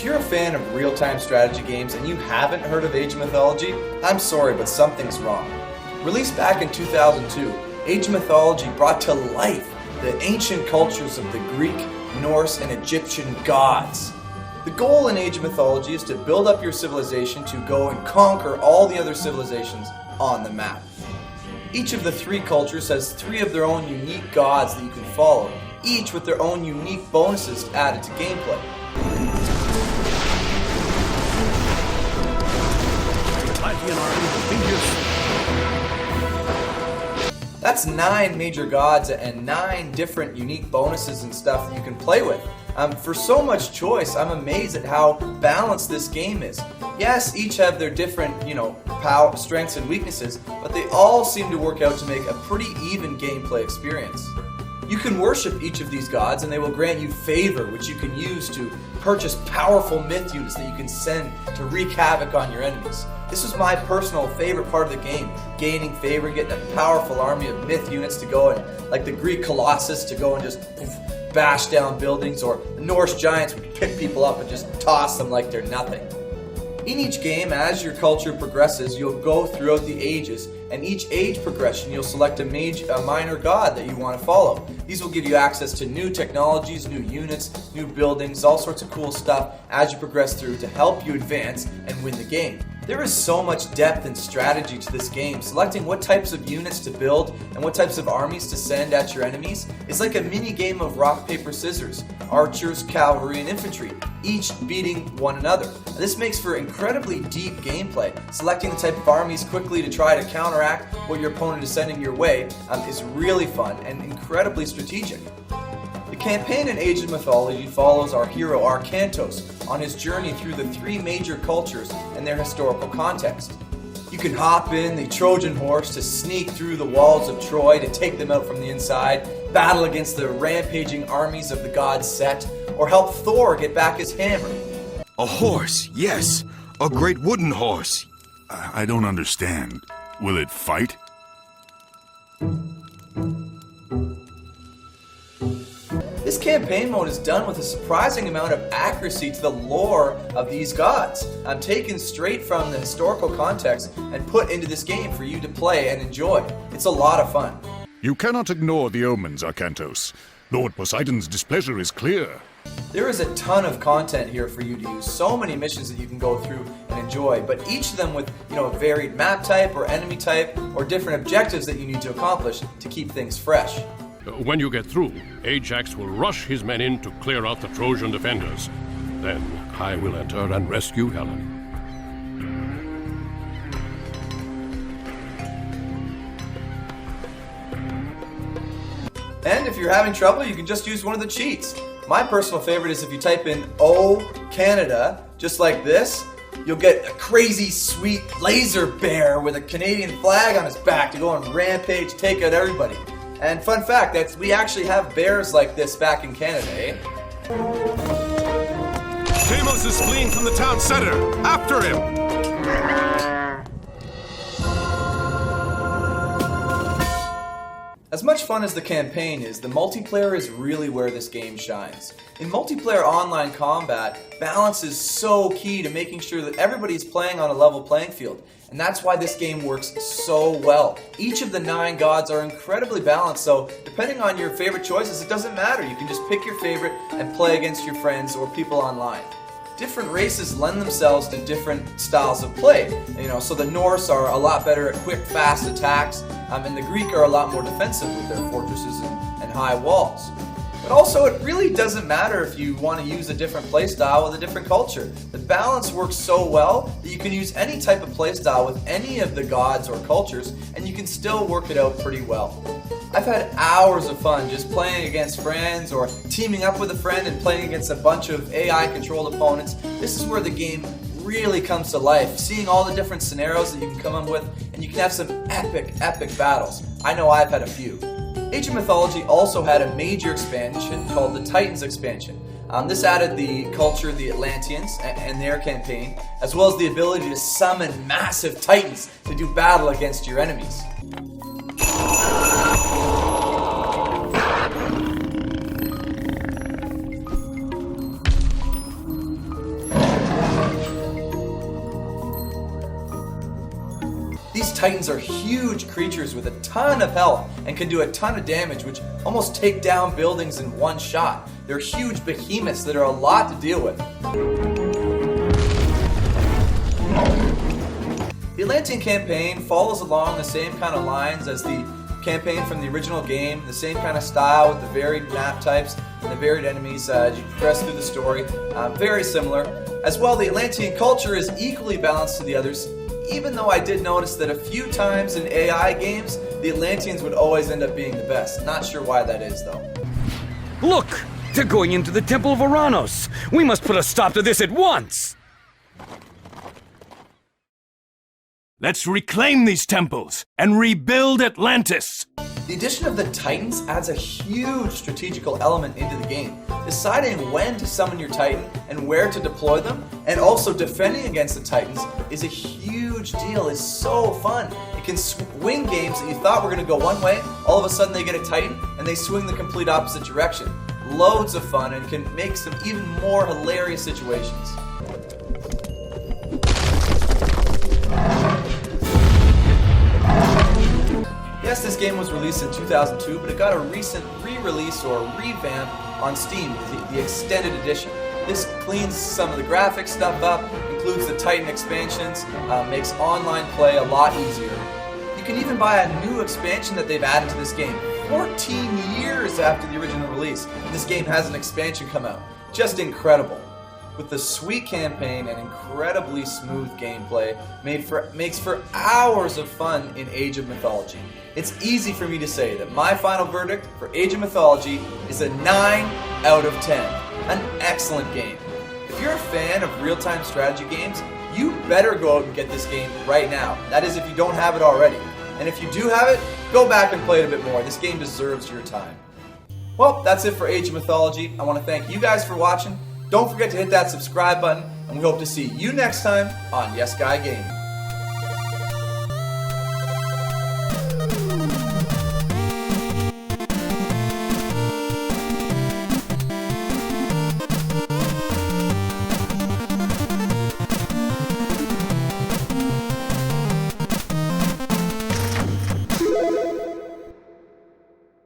If you're a fan of real-time strategy games and you haven't heard of Age of Mythology, I'm sorry, but something's wrong. Released back in 2002, Age of Mythology brought to life the ancient cultures of the Greek, Norse, and Egyptian gods. The goal in Age of Mythology is to build up your civilization to go and conquer all the other civilizations on the map. Each of the three cultures has three of their own unique gods that you can follow, each with their own unique bonuses added to gameplay. That's 9 major gods and 9 different unique bonuses and stuff that you can play with. For so much choice, I'm amazed at how balanced this game is. Yes, each have their different, power, strengths and weaknesses, but they all seem to work out to make a pretty even gameplay experience. You can worship each of these gods and they will grant you favor, which you can use to purchase powerful myth units that you can send to wreak havoc on your enemies. This was my personal favorite part of the game, gaining favor, getting a powerful army of myth units to go and, like the Greek Colossus, to go and just bash down buildings, or the Norse giants would pick people up and just toss them like they're nothing. In each game, as your culture progresses, you'll go throughout the ages, and each age progression you'll select a minor god that you want to follow. These will give you access to new technologies, new units, new buildings, all sorts of cool stuff as you progress through to help you advance and win the game. There is so much depth and strategy to this game. Selecting what types of units to build and what types of armies to send at your enemies is like a mini game of rock, paper, scissors. Archers, cavalry, and infantry, each beating one another. This makes for incredibly deep gameplay. Selecting the type of armies quickly to try to counteract what your opponent is sending your way is really fun and incredibly strategic. The campaign in Age of Mythology follows our hero Arkantos on his journey through the 3 major cultures and their historical context. You can hop in the Trojan horse to sneak through the walls of Troy to take them out from the inside, battle against the rampaging armies of the god Set, or help Thor get back his hammer. A horse, yes. A great wooden horse. I don't understand. Will it fight? This campaign mode is done with a surprising amount of accuracy to the lore of these gods. I'm taken straight from the historical context and put into this game for you to play and enjoy. It's a lot of fun. You cannot ignore the omens, Arkantos. Lord Poseidon's displeasure is clear. There is a ton of content here for you to use, so many missions that you can go through and enjoy, but each of them with a varied map type or enemy type or different objectives that you need to accomplish to keep things fresh. When you get through, Ajax will rush his men in to clear out the Trojan defenders. Then I will enter and rescue Helen. And if you're having trouble, you can just use one of the cheats. My personal favorite is if you type in O Canada, just like this, you'll get a crazy sweet laser bear with a Canadian flag on his back to go on rampage, take out everybody. And fun fact, we actually have bears like this back in Canada, eh? Deimos is fleeing from the town center. After him! As much fun as the campaign is, the multiplayer is really where this game shines. In multiplayer online combat, balance is so key to making sure that everybody's playing on a level playing field, and that's why this game works so well. Each of the 9 gods are incredibly balanced, so depending on your favorite choices, it doesn't matter. You can just pick your favorite and play against your friends or people online. Different races lend themselves to different styles of play. So the Norse are a lot better at quick, fast attacks, and the Greek are a lot more defensive with their fortresses and high walls. But also, it really doesn't matter if you want to use a different playstyle with a different culture. The balance works so well that you can use any type of playstyle with any of the gods or cultures, and you can still work it out pretty well. I've had hours of fun just playing against friends or teaming up with a friend and playing against a bunch of AI-controlled opponents. This is where the game really comes to life, seeing all the different scenarios that you can come up with, and you can have some epic battles. I know I've had a few. Age of Mythology also had a major expansion called the Titans expansion. This added the culture of the Atlanteans and their campaign, as well as the ability to summon massive titans to do battle against your enemies. Titans are huge creatures with a ton of health and can do a ton of damage, which almost take down buildings in one shot. They're huge behemoths that are a lot to deal with. The Atlantean campaign follows along the same kind of lines as the campaign from the original game, the same kind of style with the varied map types and the varied enemies as you progress through the story. Very similar. As well, the Atlantean culture is equally balanced to the others, even though I did notice that a few times in AI games, the Atlanteans would always end up being the best. Not sure why that is, though. Look! They're going into the Temple of Uranus! We must put a stop to this at once! Let's reclaim these temples and rebuild Atlantis! The addition of the Titans adds a huge strategical element into the game. Deciding when to summon your Titan and where to deploy them, and also defending against the Titans, is a huge deal. It's so fun. It can swing games that you thought were going to go one way, all of a sudden they get a Titan, and they swing the complete opposite direction. Loads of fun, and can make some even more hilarious situations. Yes, this game was released in 2002, but it got a recent re-release or revamp on Steam, the Extended Edition. This cleans some of the graphics stuff up, includes the Titan expansions, makes online play a lot easier. You can even buy a new expansion that they've added to this game. 14 years after the original release, this game has an expansion come out. Just incredible. With the sweet campaign and incredibly smooth gameplay, makes for hours of fun in Age of Mythology. It's easy for me to say that my final verdict for Age of Mythology is a 9 out of 10. An excellent game. If you're a fan of real-time strategy games, you better go out and get this game right now. That is, if you don't have it already. And if you do have it, go back and play it a bit more. This game deserves your time. Well, that's it for Age of Mythology. I want to thank you guys for watching. Don't forget to hit that subscribe button, and we hope to see you next time on Yes Guy Gaming.